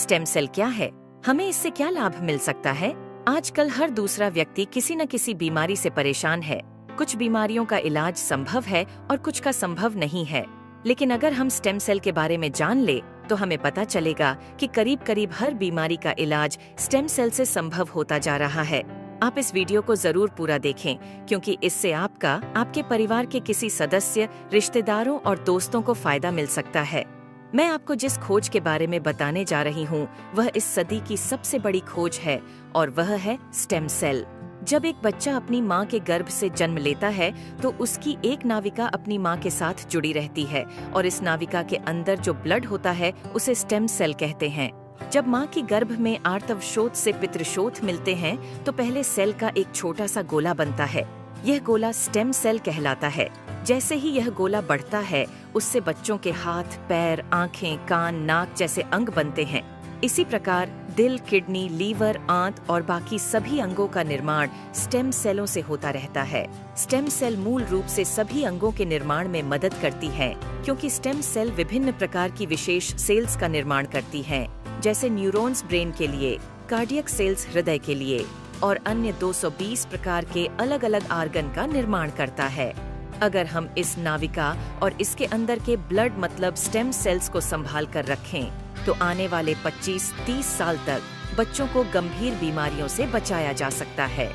Stem cell क्या है? हमें इससे क्या लाभ मिल सकता है? आजकल हर दूसरा व्यक्ति किसी न किसी बीमारी से परेशान है। कुछ बीमारियों का इलाज संभव है और कुछ का संभव नहीं है। लेकिन अगर हम स्टेम सेल के बारे में जान ले तो हमें पता चलेगा कि करीब करीब हर बीमारी का इलाज स्टेम सेल से संभव होता जा रहा है। आप इस वीडियो को जरूर पूरा देखें, क्योंकि इससे आपका, आपके परिवार के किसी सदस्य, रिश्तेदारों और दोस्तों को फायदा मिल सकता है। मैं आपको जिस खोज के बारे में बताने जा रही हूँ वह इस सदी की सबसे बड़ी खोज है और वह है स्टेम सेल। जब एक बच्चा अपनी माँ के गर्भ से जन्म लेता है तो उसकी एक नाविका अपनी माँ के साथ जुड़ी रहती है और इस नाविका के अंदर जो ब्लड होता है उसे स्टेम सेल कहते हैं। जब माँ की गर्भ में आर्तवशोथ से पितृशोथ मिलते हैं तो पहले सेल का एक छोटा सा गोला बनता है। यह गोला स्टेम सेल कहलाता है। जैसे ही यह गोला बढ़ता है उससे बच्चों के हाथ, पैर, आँखें, कान, नाक जैसे अंग बनते हैं। इसी प्रकार दिल, किडनी, लीवर, आंत और बाकी सभी अंगों का निर्माण स्टेम सेलों से होता रहता है। स्टेम सेल मूल रूप से सभी अंगों के निर्माण में मदद करती है, क्योंकि स्टेम सेल विभिन्न प्रकार की विशेष सेल्स का निर्माण करती हैं, जैसे न्यूरॉन्स ब्रेन के लिए, कार्डियक सेल्स हृदय के लिए और अन्य 220 प्रकार के अलग अलग आर्गन का निर्माण करता है। अगर हम इस नाविका और इसके अंदर के ब्लड मतलब स्टेम सेल्स को संभाल कर रखें तो आने वाले 25-30 साल तक बच्चों को गंभीर बीमारियों से बचाया जा सकता है।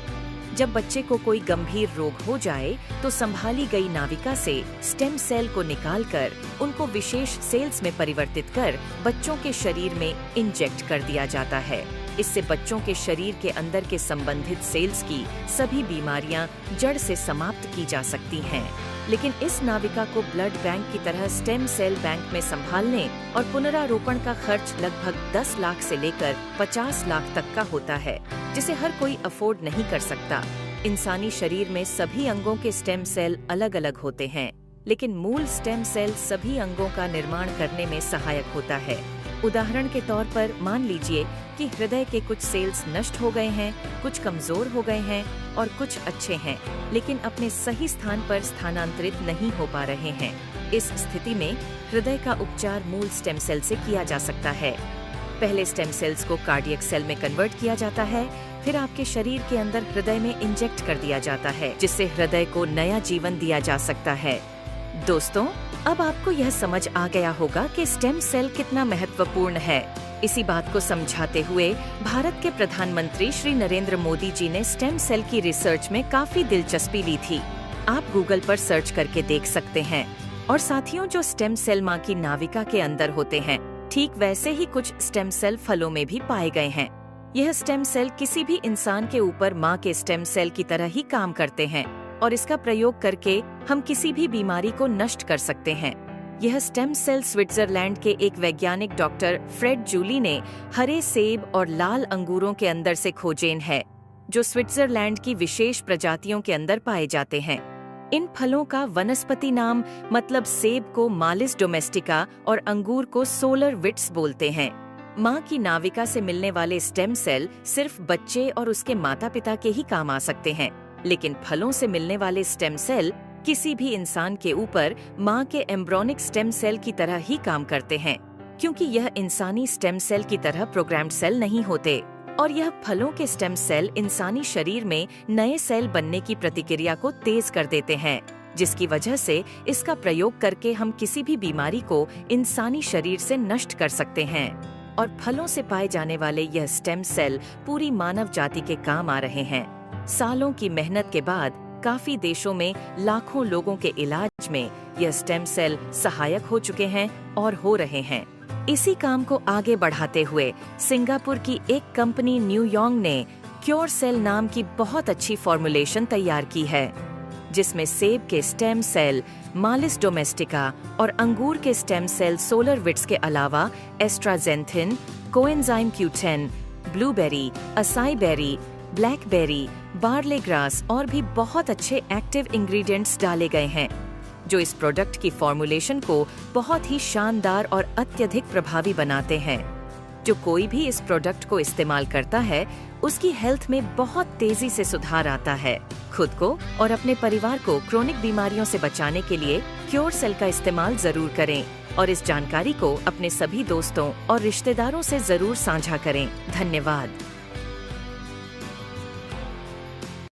जब बच्चे को कोई गंभीर रोग हो जाए तो संभाली गई नाविका से स्टेम सेल को निकालकर उनको विशेष सेल्स में परिवर्तित कर बच्चों के शरीर में इंजेक्ट कर दिया जाता है। इससे बच्चों के शरीर के अंदर के संबंधित सेल्स की सभी बीमारियां जड़ से समाप्त की जा सकती हैं। लेकिन इस नाविका को ब्लड बैंक की तरह स्टेम सेल बैंक में संभालने और पुनरारोपण का खर्च लगभग 10 लाख से लेकर 50 लाख तक का होता है, जिसे हर कोई अफोर्ड नहीं कर सकता। इंसानी शरीर में सभी अंगों के स्टेम सेल अलग अलग होते हैं, लेकिन मूल स्टेम सेल सभी अंगों का निर्माण करने में सहायक होता है। उदाहरण के तौर पर मान लीजिए कि हृदय के कुछ सेल्स नष्ट हो गए हैं, कुछ कमजोर हो गए हैं और कुछ अच्छे हैं, लेकिन अपने सही स्थान पर स्थानांतरित नहीं हो पा रहे हैं। इस स्थिति में हृदय का उपचार मूल स्टेम सेल से किया जा सकता है। पहले स्टेम सेल्स को कार्डियक सेल में कन्वर्ट किया जाता है, फिर आपके शरीर के अंदर हृदय में इंजेक्ट कर दिया जाता है, जिससे हृदय को नया जीवन दिया जा सकता है। दोस्तों, अब आपको यह समझ आ गया होगा कि स्टेम सेल कितना महत्वपूर्ण है। इसी बात को समझाते हुए भारत के प्रधानमंत्री श्री नरेंद्र मोदी जी ने स्टेम सेल की रिसर्च में काफी दिलचस्पी ली थी। आप गूगल पर सर्च करके देख सकते हैं। और साथियों, जो स्टेम सेल माँ की नाविका के अंदर होते हैं, ठीक वैसे ही कुछ स्टेम सेल फलों में भी पाए गए हैं। यह स्टेम सेल किसी भी इंसान के ऊपर माँ के स्टेम सेल की तरह ही काम करते हैं और इसका प्रयोग करके हम किसी भी बीमारी को नष्ट कर सकते हैं। यह स्टेम सेल स्विट्जरलैंड के एक वैज्ञानिक डॉक्टर फ्रेड जूली ने हरे सेब और लाल अंगूरों के अंदर से खोजेन है, जो स्विट्जरलैंड की विशेष प्रजातियों के अंदर पाए जाते हैं। इन फलों का वनस्पति नाम मतलब सेब को मालिस डोमेस्टिका और अंगूर को सोलर विट्स बोलते हैं। माँ की नाविका से मिलने वाले स्टेम सेल सिर्फ बच्चे और उसके माता पिता के ही काम आ सकते हैं, लेकिन फलों से मिलने वाले स्टेम सेल किसी भी इंसान के ऊपर माँ के एम्ब्रोनिक स्टेम सेल की तरह ही काम करते हैं, क्योंकि यह इंसानी स्टेम सेल की तरह प्रोग्राम्ड सेल नहीं होते और यह फलों के स्टेम सेल इंसानी शरीर में नए सेल बनने की प्रतिक्रिया को तेज कर देते हैं, जिसकी वजह से इसका प्रयोग करके हम किसी भी बीमारी को इंसानी शरीर से नष्ट कर सकते हैं। और फलों से पाए जाने वाले यह स्टेम सेल पूरी मानव जाति के काम आ रहे हैं। सालों की मेहनत के बाद काफी देशों में लाखों लोगों के इलाज में यह स्टेम सेल सहायक हो चुके हैं और हो रहे हैं। इसी काम को आगे बढ़ाते हुए सिंगापुर की एक कंपनी न्यूयॉन्ग ने क्योर सेल नाम की बहुत अच्छी फॉर्मुलेशन तैयार की है, जिसमें सेब के स्टेम सेल मालिस डोमेस्टिका और अंगूर के स्टेम सेल सोलर विट्स के अलावा astaxanthin, coenzyme Q10, blueberry, acai berry, blackberry, barley grass और भी बहुत अच्छे एक्टिव इंग्रेडिएंट्स डाले गए हैं, जो इस प्रोडक्ट की फॉर्मुलेशन को बहुत ही शानदार और अत्यधिक प्रभावी बनाते हैं। जो कोई भी इस प्रोडक्ट को इस्तेमाल करता है उसकी हेल्थ में बहुत तेजी से सुधार आता है। खुद को और अपने परिवार को क्रोनिक बीमारियों से बचाने के लिए क्योर सेल का इस्तेमाल जरूर करें। और इस जानकारी को अपने सभी दोस्तों और रिश्तेदारों से जरूर साझा करें। धन्यवाद।